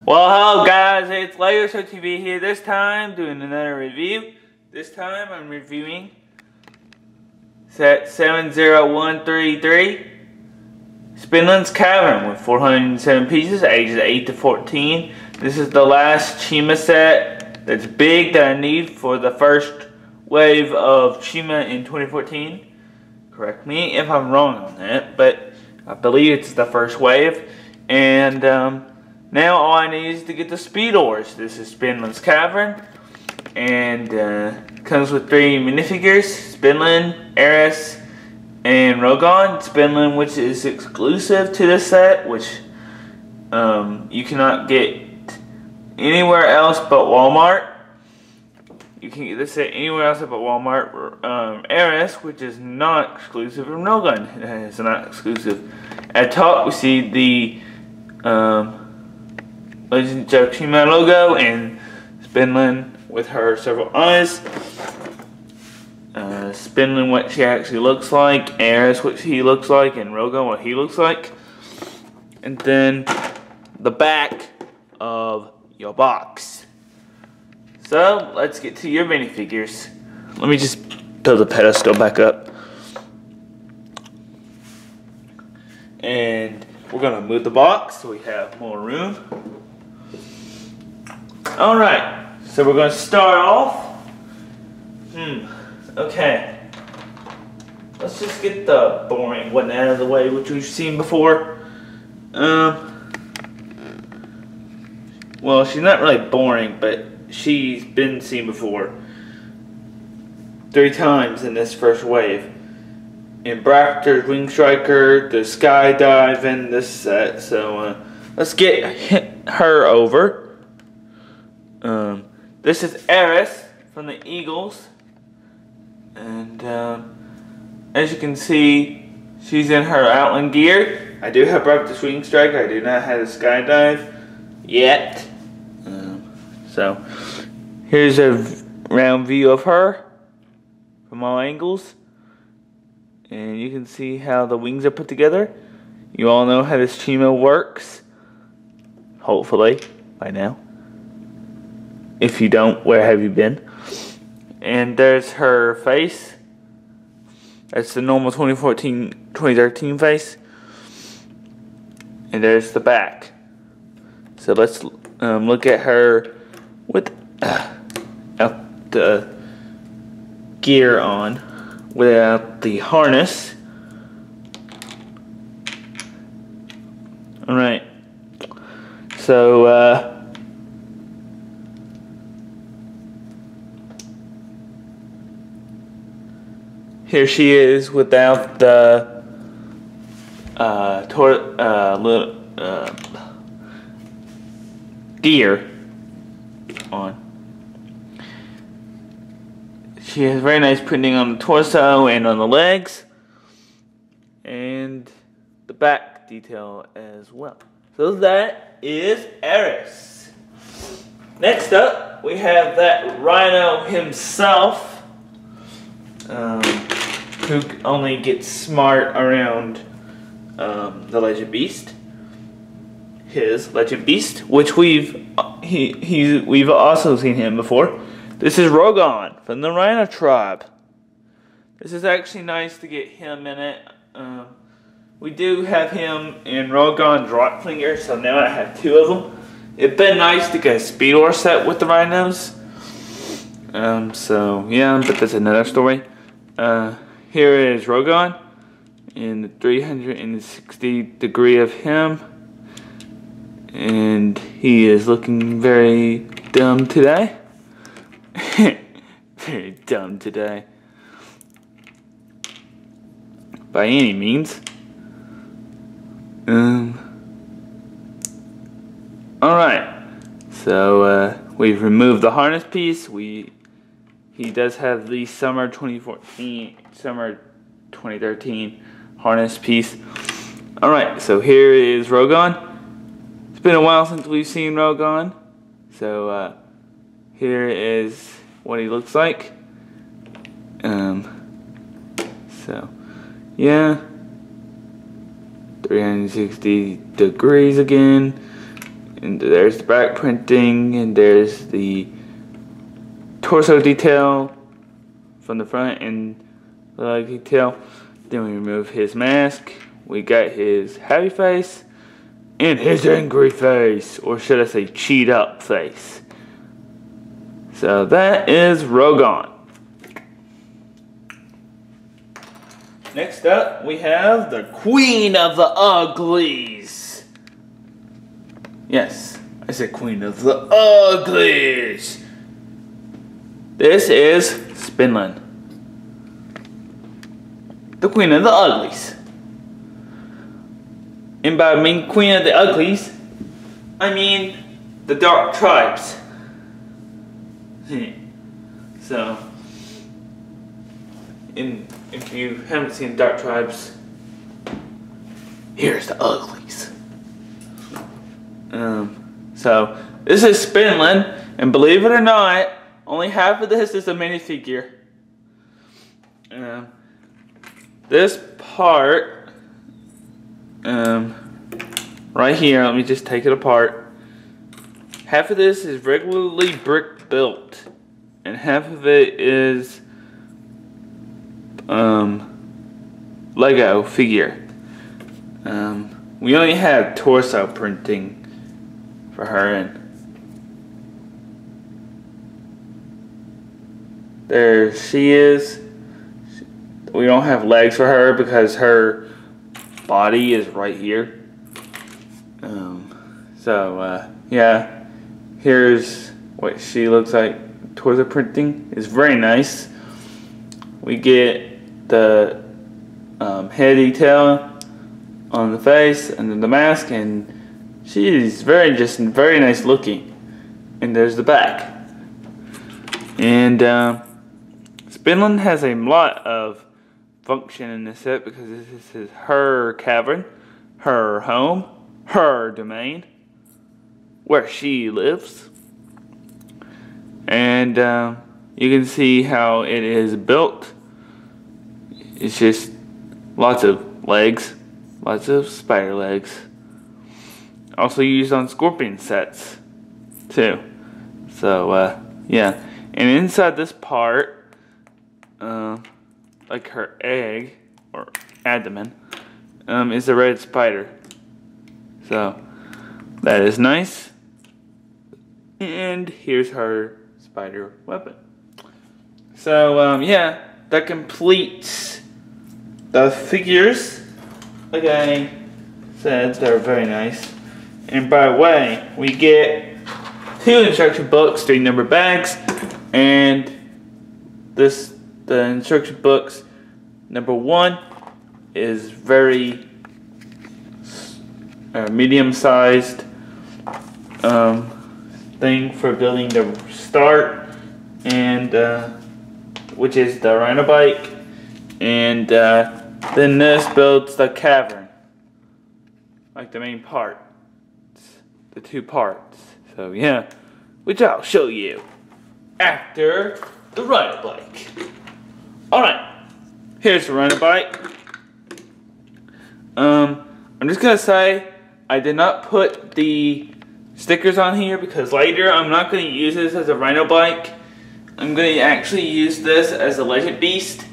Well, hello guys, it's Lego Show TV here. This time, doing another review. This time, I'm reviewing set 70133 Spinylns Cavern with 407 pieces, ages 8 to 14. This is the last Chima set that's big that I need for the first wave of Chima in 2014. Correct me if I'm wrong on that, but I believe it's the first wave. And now all I need is to get the spinylns. This is Spinylns Cavern, and comes with 3 minifigures: spinyln, eris, and rogon. Spinyln, which is exclusive to this set, which you cannot get anywhere else but Walmart. You can get this set anywhere else but Walmart. Eris, which is not exclusive, and rogon is not exclusive. At top, we see the Legend of Chima logo and spinyln with her several eyes. Spinyln, what she actually looks like, eris, what he looks like, and rogon, what he looks like. And then the back of your box. So let's get to your minifigures. Let me just build the pedestal back up. And we're gonna move the box so we have more room. Alright, so we're gonna start off. Okay. Let's just get the boring one out of the way, which we've seen before. Well, she's not really boring, but she's been seen before 3 times in this first wave. In Bractor's Wing Striker, the Skydive, and this set. So let's get her over. This is Eris from the Eagles, and as you can see, she's in her outland gear. I do have Bractor's Wing Striker. I do not have the Skydive yet. So here's a round view of her from all angles. And you can see how the wings are put together. You all know how this Chima works, hopefully, by now. If you don't, where have you been? And there's her face. That's the normal 2013 face. And there's the back. So let's look at her with the gear on, without the harness. Alright, so here she is without the gear on. She has very nice printing on the torso and on the legs, and the back detail as well. So that is Eris. Next up, we have that Rhino himself, who only gets smart around the Legend Beast. His Legend Beast, which we've also seen him before. This is Rogon from the Rhino tribe. This is actually nice to get him in it. We do have him in Rogon's Rotfinger, so now I have 2 of them. It'd been nice to get a Speedor set with the Rhinos. So yeah, but that's another story. Here is Rogon in the 360 degree of him. And he is looking very dumb today. Very dumb today. By any means. Alright. So we've removed the harness piece. He does have the summer 2013 harness piece. Alright, so here is Rogon. It's been a while since we've seen Rogon. So here is what he looks like. So yeah, 360 degrees again. And there's the back printing, and there's the torso detail from the front and the leg detail. Then we remove his mask. We got his happy face and his angry face, or should I say cheat up face. So that is Rogon. Next up, we have the Queen of the Uglies. Yes, I said Queen of the Uglies. This is Spinyln, the Queen of the Uglies. And by I mean Queen of the Uglies, I mean the Dark Tribes. So, if you haven't seen Dark Tribes, here's the Uglies. So this is Spinyln, and believe it or not, only half of this is a minifigure. This part, right here, let me just take it apart. Half of this is regularly brick built, and half of it is Lego figure. We only have torso printing for her, and there she is. We don't have legs for her because her body is right here. Yeah, here's what she looks like. Torso printing is very nice. We get the head detail on the face and then the mask, and she's very nice looking. And there's the back. And Spinyln has a lot of function in this set because this is her cavern, her home, her domain, where she lives. And you can see how it is built. It's just lots of legs, lots of spider legs. Also used on scorpion sets too. So yeah, and inside this part, like her egg or abdomen, is a red spider. So that is nice. And here's her spider weapon. So yeah, that completes the figures. Like I said, they're very nice. And by the way, we get 2 instruction books, 3 number bags, and the instruction books, number 1 is very medium-sized thing for building the start, and which is the rhino bike, and then this builds the cavern, like the main part, the 2 parts. So yeah, which I'll show you after the rhino bike. Alright, here's the rhino bike. I'm just gonna say I did not put the stickers on here because later I'm not going to use this as a rhino bike. I'm going to actually use this as a legend beast.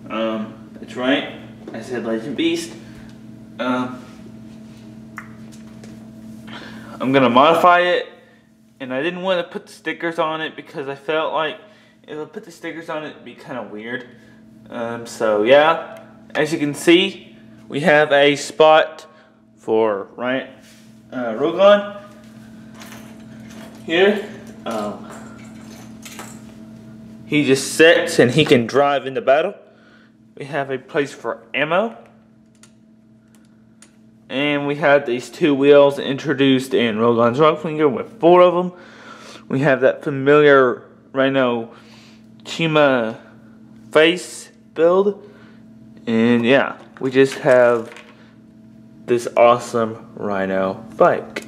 That's right, I said legend beast. I'm going to modify it, and I didn't want to put the stickers on it because I felt like if I put the stickers on it, it'd be kind of weird. So yeah, as you can see, we have a spot for Rogon here. He just sits and he can drive into battle. We have a place for ammo. And we have these 2 wheels introduced in Rogon's Rockfinger with 4 of them. We have that familiar Rhino Chima face build. And yeah, we just have this awesome Rhino bike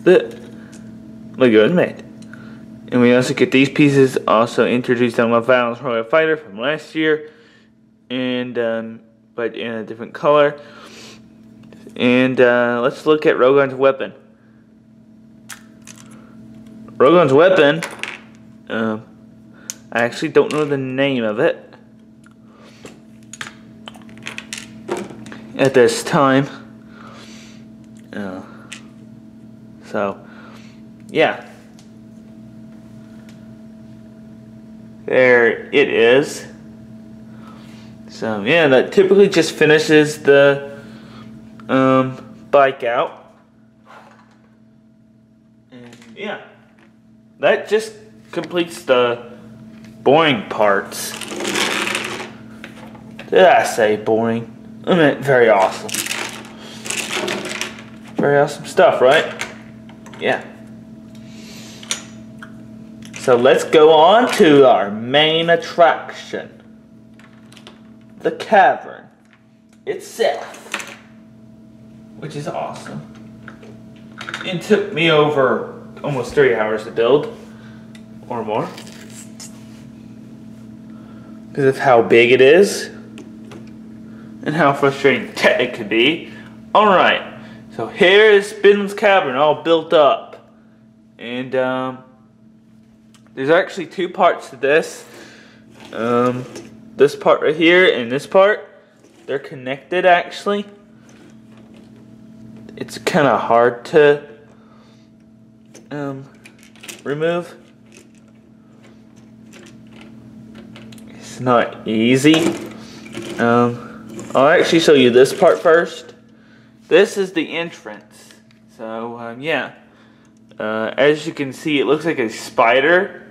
that Lego has made. And we also get these pieces also introduced on my Val's Royal Fighter from last year, and but in a different color. And let's look at Rogon's weapon. Rogon's weapon. I actually don't know the name of it at this time. So, yeah. There it is. So, yeah, that typically just finishes the bike out. And, yeah. That just completes the boring parts. Did I say boring? I meant very awesome. Very awesome stuff, right? Yeah. So let's go on to our main attraction. The cavern itself. Which is awesome. It took me over almost 3 hours to build. Or more. Because of how big it is. And how frustrating it could be. Alright. So here is Spinylns cavern all built up. And there's actually 2 parts to this. This part right here and this part. They're connected actually. It's kind of hard to remove. It's not easy. I'll actually show you this part first. This is the entrance. So, yeah. As you can see, it looks like a spider.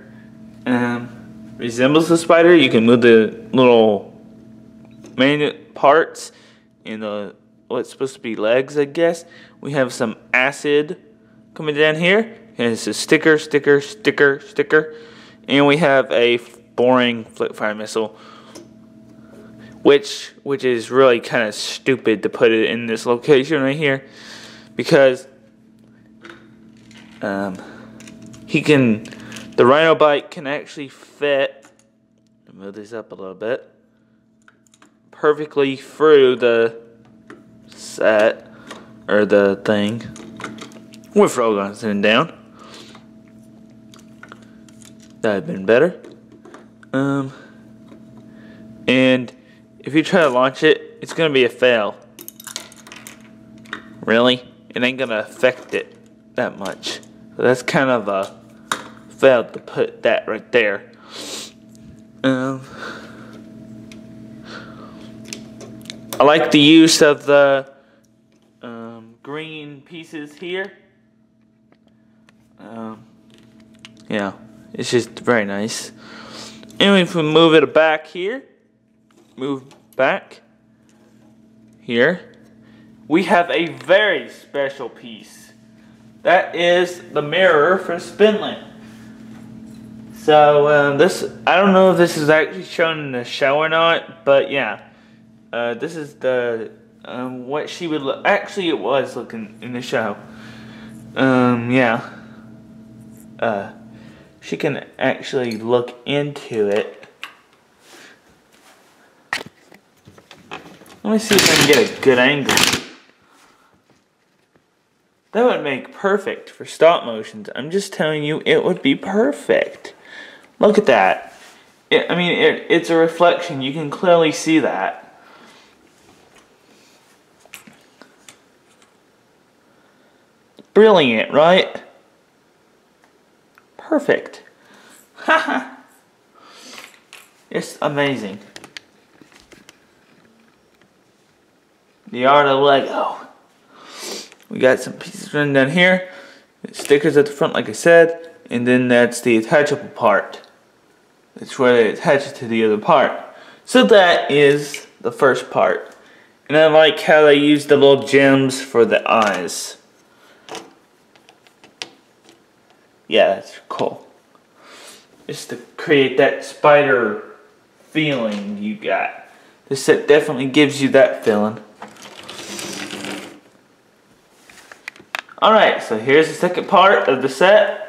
Resembles a spider. You can move the little main parts and the what's supposed to be legs, I guess. We have some acid coming down here. And it's a sticker. And we have a boring flip fire missile. Which is really kind of stupid to put it in this location right here, because the Rhino bike can actually fit. Move this up a little bit. Perfectly through the set or the thing with rogon sitting down. That'd have been better. And if you try to launch it, it's going to be a fail. Really? It ain't going to affect it that much. So that's kind of a fail to put that right there. I like the use of the green pieces here. Yeah, it's just very nice. And if we move it back here, move back here, we have a very special piece. That is the mirror for spinyln. So this, I don't know if this is actually shown in the show or not, but yeah, this is the what she would look. Actually, it was looking in the show. Yeah. She can actually look into it. Let me see if I can get a good angle. That would make perfect for stop motions. I'm just telling you, it would be perfect. Look at that. It's a reflection. You can clearly see that. Brilliant, right? Perfect. Haha. It's amazing. The art of Lego. We got some pieces running down here. Stickers at the front, like I said. And then that's the attachable part. That's where it attaches to the other part. So that is the first part. And I like how they use the little gems for the eyes. Yeah, that's cool. Just to create that spider feeling you got. This set definitely gives you that feeling. Alright, so here's the second part of the set.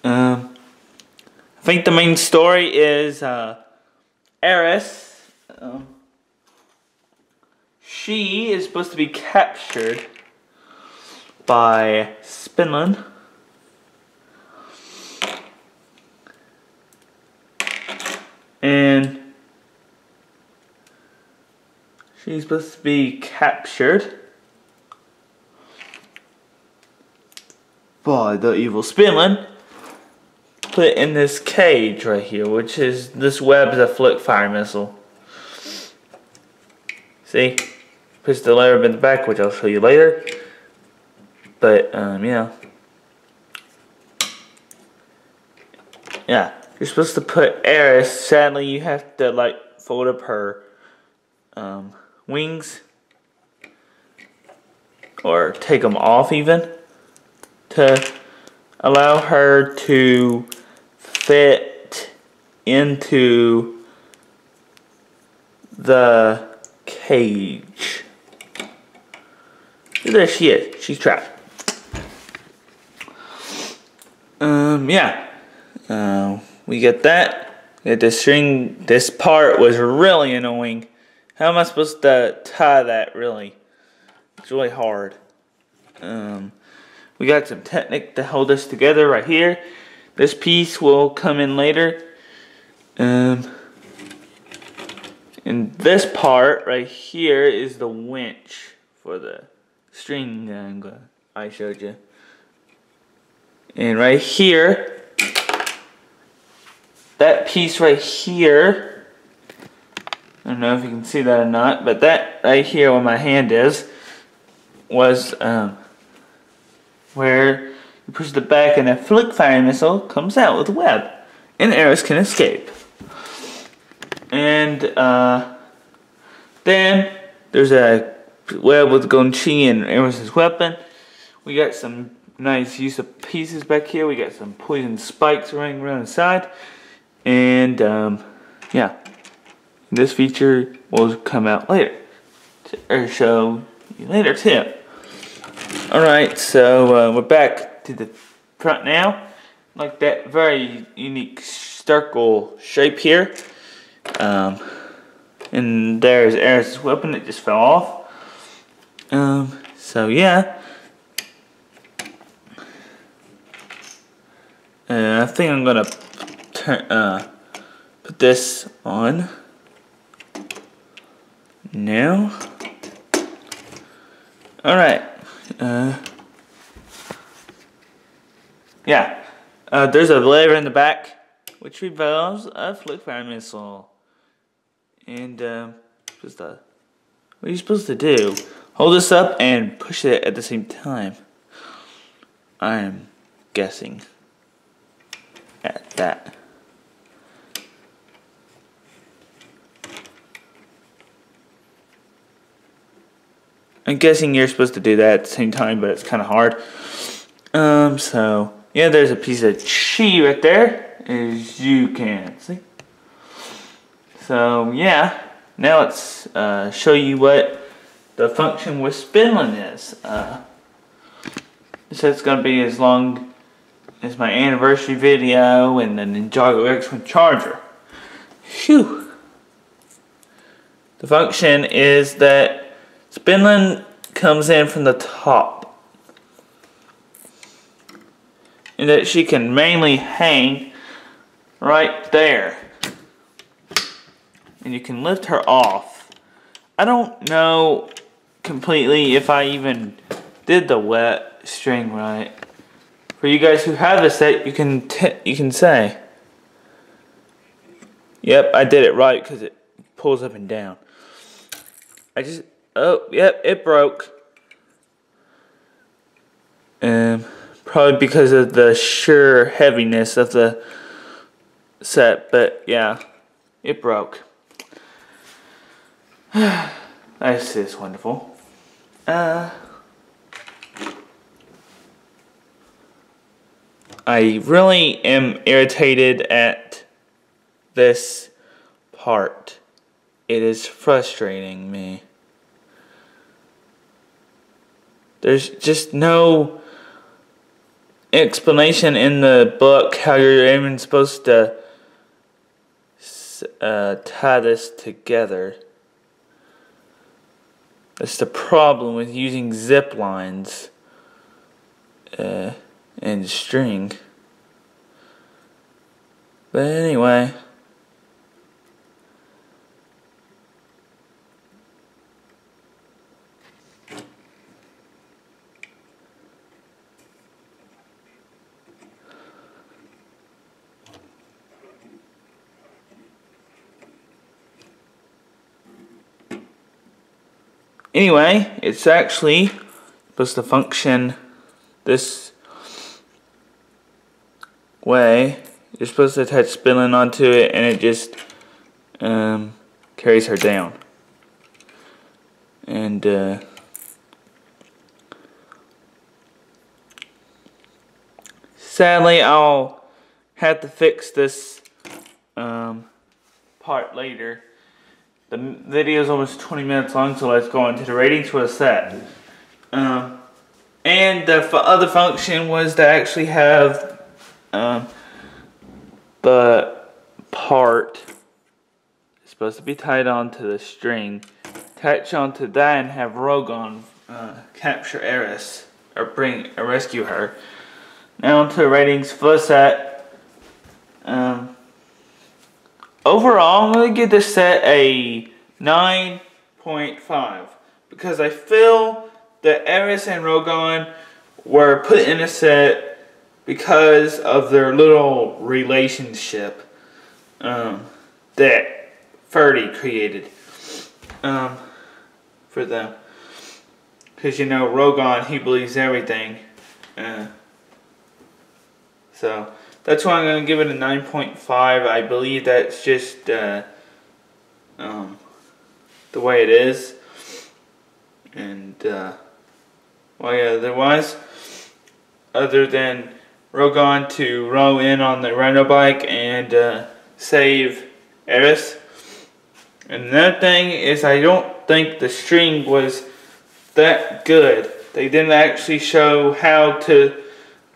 I think the main story is Eris. She is supposed to be captured by spinyln. She's supposed to be captured by the evil spinyln. Put in this cage right here, which is, this web is a flick fire missile. See? Push the layer in the back, which I'll show you later. But, yeah. Yeah. You're supposed to put Eris. Sadly, you have to, like, fold up her wings. Or take them off, even. To allow her to fit into the cage. There she is. She's trapped. Yeah. We get that. We get the string. This part was really annoying. How am I supposed to tie that, really? It's really hard. We got some technique to hold us together right here. This piece will come in later. And this part right here is the winch for the string I showed you. And right here, that piece right here, I don't know if you can see that or not, but that right here where my hand is, was where you push the back and a flick fire missile comes out with a web. And Eris can escape. And then there's a web with Gonchi and Eris' weapon. We got some nice use of pieces back here. We got some poison spikes running around the side. And yeah. This feature will come out later. Or show you later too. Alright, so we're back to the front now. Like that very unique circle shape here. And there's Eris' weapon that just fell off. So yeah. I think I'm gonna put this on now. Alright. Yeah. There's a lever in the back which revolves a flick fire missile. And what are you supposed to do? Hold this up and push it at the same time. I'm guessing at that. I'm guessing you're supposed to do that at the same time, but it's kind of hard. So yeah, there's a piece of chi right there, as you can see. So yeah, now let's show you what the function with spinyln is. So it's going to be as long as my anniversary video and the Ninjago X1 charger. Phew. The function is that spinyln comes in from the top. And that she can mainly hang right there. And you can lift her off. I don't know completely if I even did the wet string right. For you guys who have the set, you can say, yep, I did it right because it pulls up and down. Oh, yep, it broke. Probably because of the sheer heaviness of the set, but yeah, it broke. This is wonderful. I really am irritated at this part. It is frustrating me. There's just no explanation in the book how you're even supposed to tie this together. That's the problem with using zip lines and string. But anyway, Anyway, it's actually supposed to function this way. You're supposed to attach spinyln onto it, and it just carries her down. And sadly, I'll have to fix this part later. The video is almost 20 minutes long, so let's go into the ratings for the set. And the other function was to actually have the part is supposed to be tied onto the string, attach onto that, and have Rogon capture Eris, or rescue her. Now onto the ratings for the set. Overall, I'm going to give this set a 9.5 because I feel that Eris and Rogon were put in a set because of their little relationship that Ferdy created for them. Because you know, Rogon, he believes everything. So that's why I'm going to give it a 9.5. I believe that's just the way it is. And well, yeah, otherwise, other than Rogon to row in on the rhino bike and save Eris. And another thing is, I don't think the string was that good. They didn't actually show how to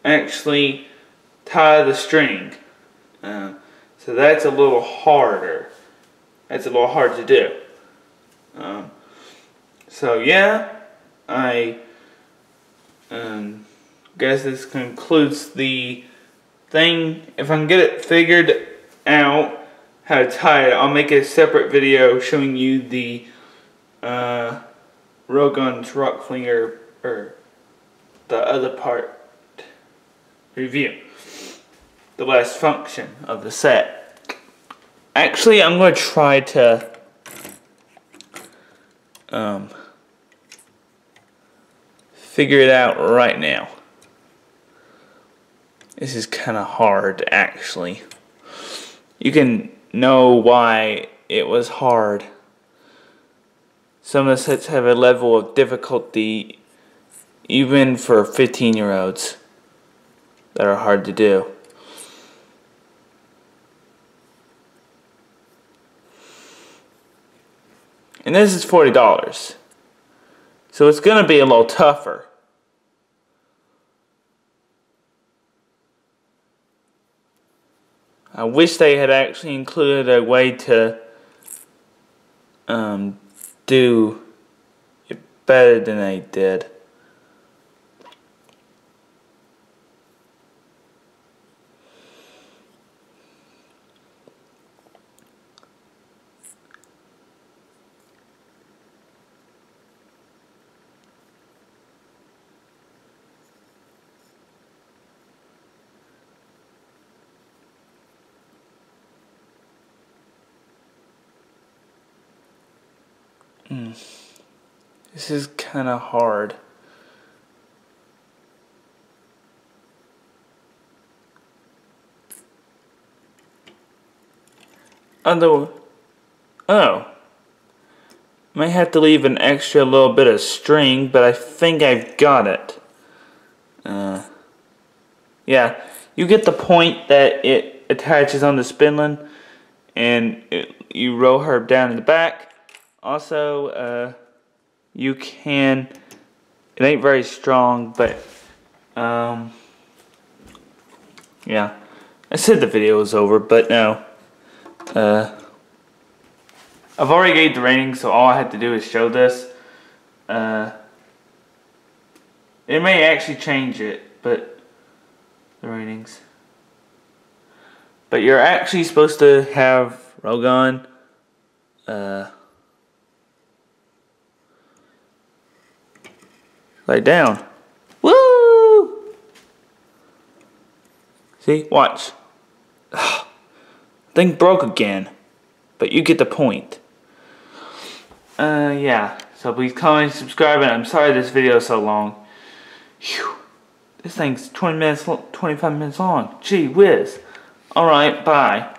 actually tie the string. So that's a little harder. That's a little hard to do. So yeah, I guess this concludes the thing. If I can get it figured out how to tie it, I'll make a separate video showing you the Rogon's rock flinger, or the other part review. The last function of the set. Actually, I'm going to try to figure it out right now. This is kind of hard, actually. You can know why it was hard. Some of the sets have a level of difficulty even for 15-year-olds that are hard to do. And this is $40. So it's going to be a little tougher. I wish they had actually included a way to do it better than they did. This is kind of hard. Might have to leave an extra little bit of string, but I think I've got it. Yeah, you get the point that it attaches on the spinyln, and you roll her down in the back. Also, you can, it ain't very strong, but yeah, I said the video was over, but no. I've already gave the rating, so all I have to do is show this. It may actually change it, but the ratings. But you're actually supposed to have Rogon lay down. Woo! See? Watch. Thing broke again. But you get the point. Yeah. So please comment, subscribe, and I'm sorry this video is so long. Whew. This thing's 25 minutes long. Gee whiz. Alright, bye.